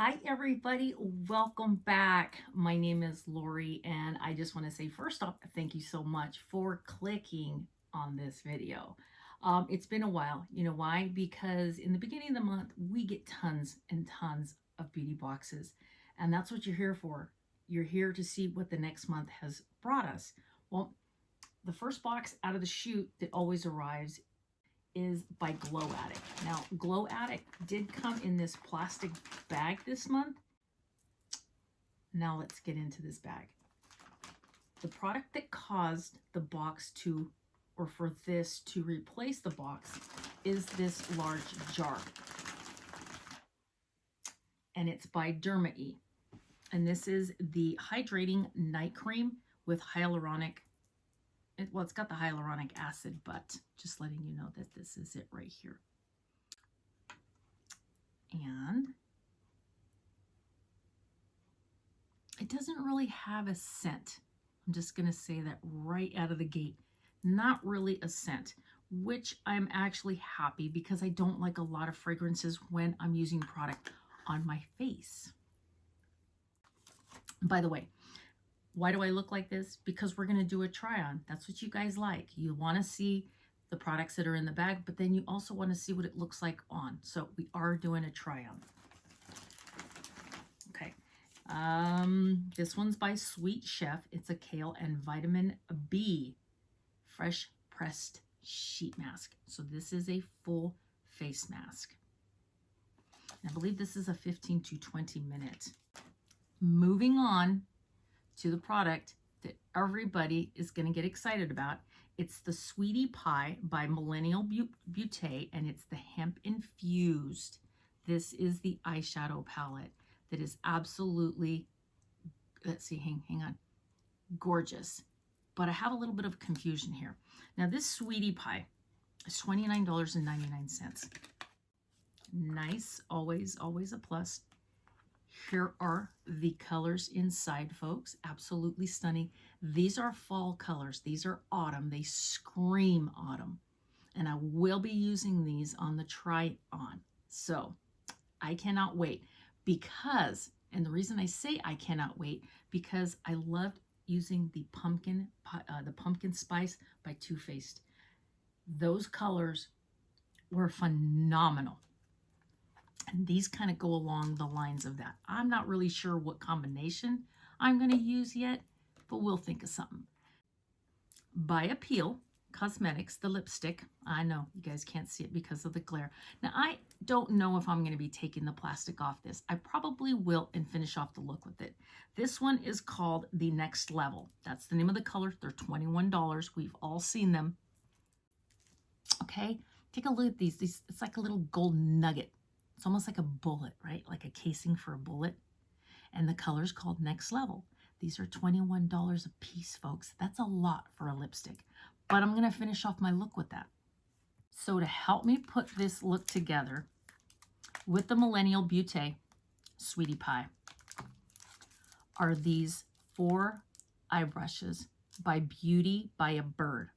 Hi everybody, welcome back. My name is Lori and I just want to say first off, thank you so much for clicking on this video. It's been a while. You know why? Because in the beginning of the month, we get tons and tons of beauty boxes, and that's what you're here for. You're here to see what the next month has brought us. Well, the first box out of the chute that always arrives is by GLOWADDICT. Now, GLOWADDICT did come in this plastic bag this month. Now let's get into this bag. The product that caused the box to, or for this to replace the box, is this large jar. And it's by Derma-E. And this is the Hydrating Night Cream with hyaluronic. Well, it's got the hyaluronic acid, but just letting you know that this is it right here. And it doesn't really have a scent. I'm just going to say that right out of the gate. Not really a scent, which I'm actually happy because I don't like a lot of fragrances when I'm using product on my face. By the way, why do I look like this? Because we're going to do a try on. That's what you guys like. You want to see the products that are in the bag, but then you also want to see what it looks like on. So we are doing a try on. Okay. This one's by Sweet Chef. It's a kale and vitamin B fresh pressed sheet mask. So this is a full face mask. I believe this is a 15 to 20 minute. Moving on to the product that everybody is going to get excited about. It's the Sweetie Pie by Millennial Beauty, and it's the hemp infused. This is the eyeshadow palette that is absolutely, let's see, hang on, gorgeous. But I have a little bit of confusion here. Now this Sweetie Pie is $29.99. Nice, always a plus. Here are the colors inside, folks. Absolutely stunning. These are fall colors. These are autumn. They scream autumn. And I will be using these on the try-on. So I cannot wait because, and the reason I say I cannot wait, because I loved using the pumpkin spice by Too Faced. Those colors were phenomenal. And these kind of go along the lines of that. I'm not really sure what combination I'm going to use yet, but we'll think of something. By Appeal Cosmetics, the lipstick. I know you guys can't see it because of the glare. Now, I don't know if I'm going to be taking the plastic off this. I probably will and finish off the look with it. This one is called the Next Level. That's the name of the color. They're $21. We've all seen them. Okay, take a look at these. It's like a little gold nugget. It's almost like a bullet, right? Like a casing for a bullet. And the color's called Next Level. These are $21 a piece, folks. That's a lot for a lipstick. But I'm going to finish off my look with that. So to help me put this look together with the Millennial Beauty Sweetie Pie are these 4 eye brushes by Beauty by a Bird.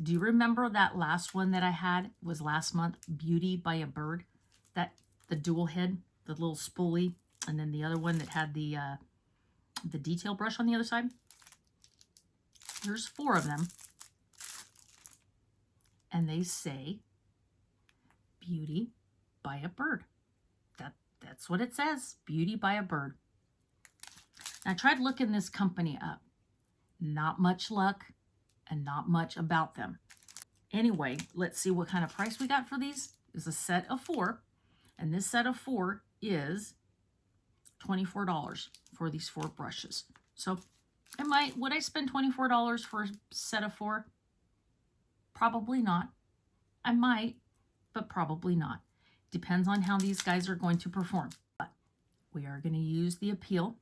Do you remember that last one that I had was last month? Beauty by a Bird. The dual head, the little spoolie, and then the other one that had the detail brush on the other side. There's 4 of them. And they say Beauty by a Bird. That's what it says, Beauty by a Bird. Now, I tried looking this company up. Not much luck and not much about them. Anyway, let's see what kind of price we got for these. It's a set of 4. And this set of 4 is $24 for these 4 brushes. So would I spend $24 for a set of 4? Probably not. I might, but probably not. Depends on how these guys are going to perform. But we are going to use the Appeal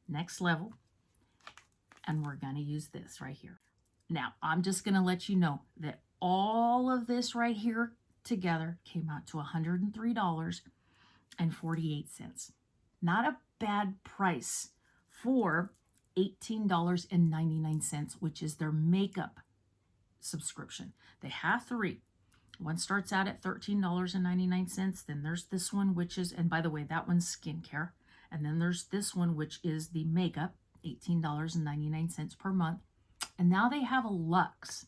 Next Level. And we're going to use this right here. Now, I'm just going to let you know that all of this right here together came out to $103.48. Not a bad price for $18.99, which is their makeup subscription. They have 3. One starts out at $13.99. Then there's this one, which is, and by the way, that one's skincare. And then there's this one, which is the makeup, $18.99 per month. And now they have a luxe.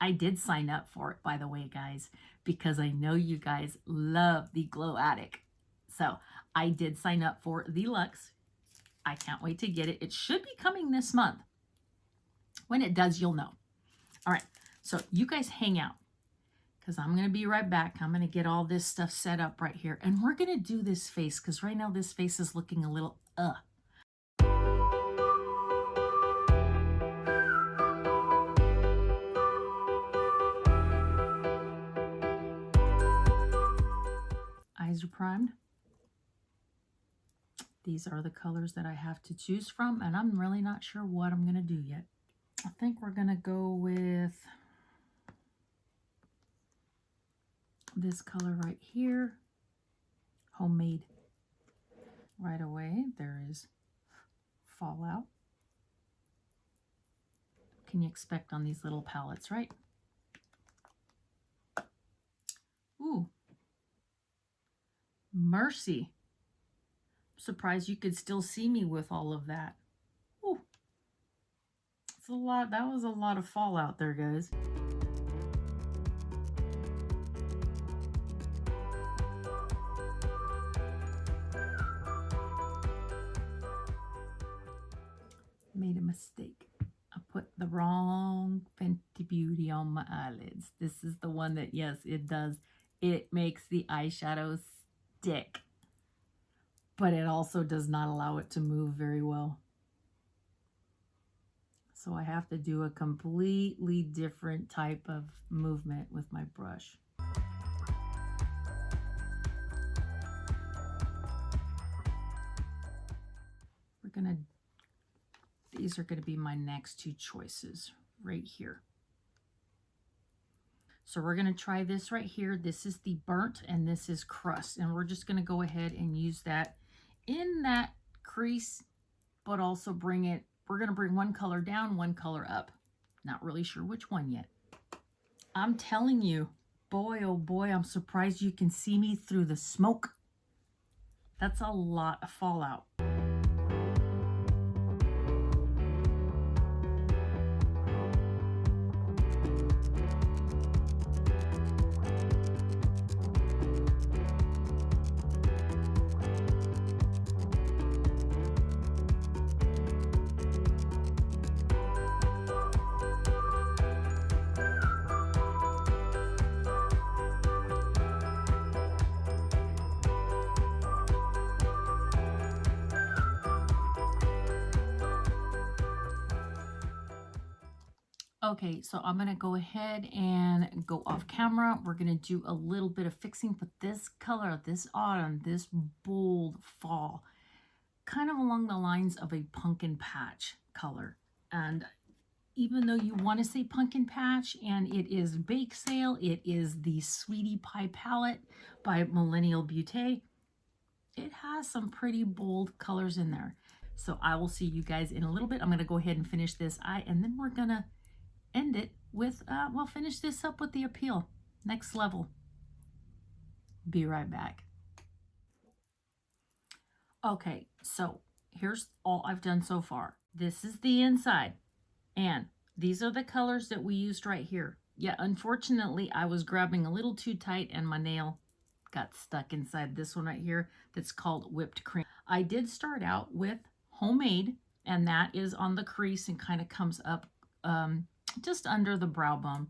I did sign up for it, by the way, guys, because I know you guys love the Glow Addict. So I did sign up for the luxe. I can't wait to get it. It should be coming this month. When it does, you'll know. All right, so you guys hang out because I'm going to be right back. I'm going to get all this stuff set up right here. And we're going to do this face because right now this face is looking a little Eyes are primed. These are the colors that I have to choose from, and I'm really not sure what I'm going to do yet. I think we're going to go with this color right here, Homemade. Right away, there is Fallout. Can you expect on these little palettes, right? Ooh. Mercy. Surprised you could still see me with all of that. Ooh. It's a lot. That was a lot of fallout there, guys. Made a mistake. I put the wrong Fenty Beauty on my eyelids. This is the one that, yes, it does. It makes the eyeshadow stick, but it also does not allow it to move very well. So I have to do a completely different type of movement with my brush. These are gonna be my next two choices right here. So we're going to try this right here. This is the burnt and this is crust. And we're just going to go ahead and use that in that crease, but also bring it, we're going to bring one color down, one color up. Not really sure which one yet. I'm telling you, boy, oh boy, I'm surprised you can see me through the smoke. That's a lot of fallout. Okay, so I'm gonna go ahead and go off camera. We're gonna do a little bit of fixing, but this color, this autumn, this bold fall, kind of along the lines of a pumpkin patch color. And even though you want to say pumpkin patch, and it is bake sale, it is the Sweetie Pie palette by Millennial Beauty. It has some pretty bold colors in there. So I will see you guys in a little bit. I'm gonna go ahead and finish this eye, and then we're gonna end it with, we'll finish this up with the Appeal. Next level. Be right back. Okay, so here's all I've done so far. This is the inside, and these are the colors that we used right here. Yeah, unfortunately, I was grabbing a little too tight and my nail got stuck inside this one right here that's called Whipped Cream. I did start out with Homemade, and that is on the crease and kind of comes up just under the brow bone.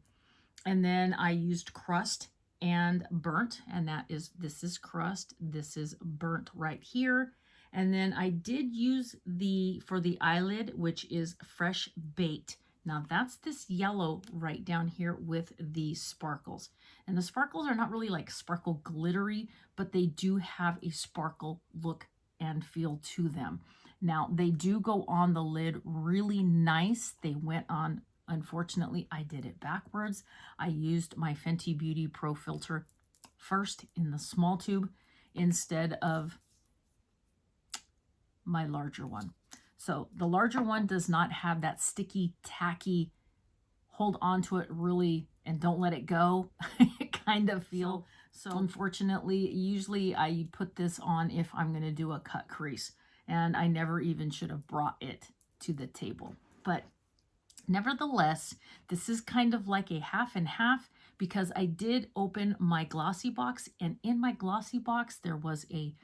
And then I used Crust and Burnt, and this is Crust, this is Burnt right here. And then I did use for the eyelid, which is Fresh Baked. Now that's this yellow right down here with the sparkles. And the sparkles are not really like sparkle glittery, but they do have a sparkle look and feel to them. Now they do go on the lid really nice. They went on, unfortunately, I did it backwards. I used my Fenty Beauty Pro Filter first in the small tube instead of my larger one. So the larger one does not have that sticky, tacky, hold on to it really and don't let it go kind of feel. So unfortunately, usually I put this on if I'm going to do a cut crease, and I never even should have brought it to the table. But nevertheless, this is kind of like a half and half, because I did open my glossy box, and in my glossy box there was an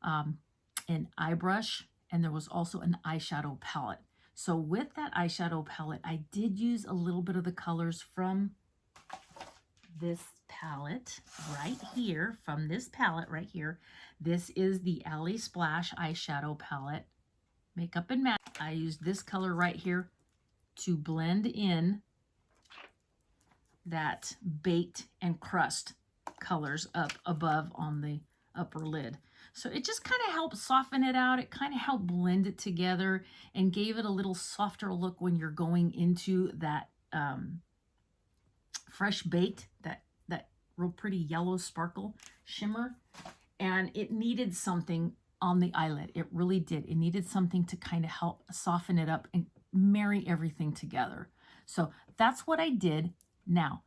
eye brush, and there was also an eyeshadow palette. So with that eyeshadow palette, I did use a little bit of the colors from this palette right here, from this palette right here. This is the Alley Splash eyeshadow palette, Makeup and Matte. I used this color right here to blend in that baked and crust colors up above on the upper lid. So it just kind of helped soften it out. It kind of helped blend it together and gave it a little softer look when you're going into that fresh baked, that real pretty yellow sparkle shimmer. And it needed something on the eyelid. It really did. It needed something to kind of help soften it up and marry everything together. So that's what I did. Now,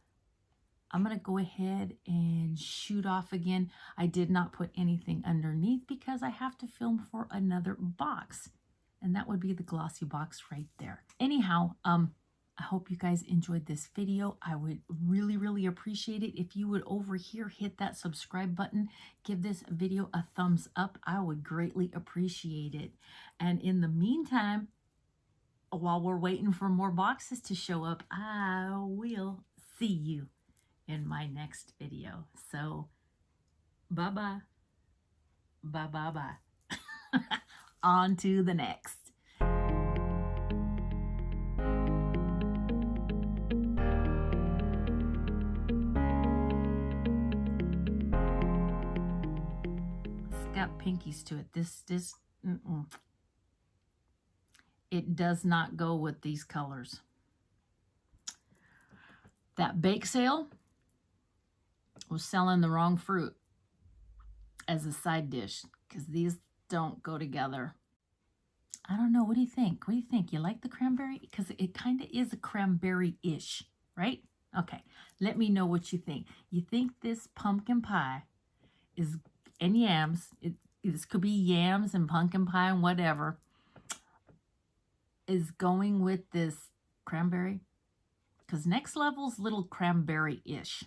I'm going to go ahead and shoot off again. I did not put anything underneath because I have to film for another box, and that would be the glossy box right there. Anyhow, I hope you guys enjoyed this video. I would really, really appreciate it if you would over here hit that subscribe button, give this video a thumbs up. I would greatly appreciate it. And in the meantime, while we're waiting for more boxes to show up, I will see you in my next video. So, bye-bye. Bye-bye-bye. On to the next. It's got pinkies to it. This it does not go with these colors. That bake sale was selling the wrong fruit as a side dish, because these don't go together. I don't know. What do you think? What do you think? You like the cranberry? Because it kind of is a cranberry-ish, right? Okay, let me know what you think. You think this pumpkin pie is, and yams, this could be yams and pumpkin pie and whatever, is going with this cranberry? Because Next Level's little cranberry-ish.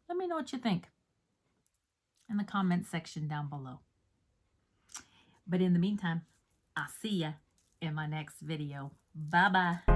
Let me know what you think in the comment section down below. But in the meantime, I'll see ya in my next video. Bye-bye.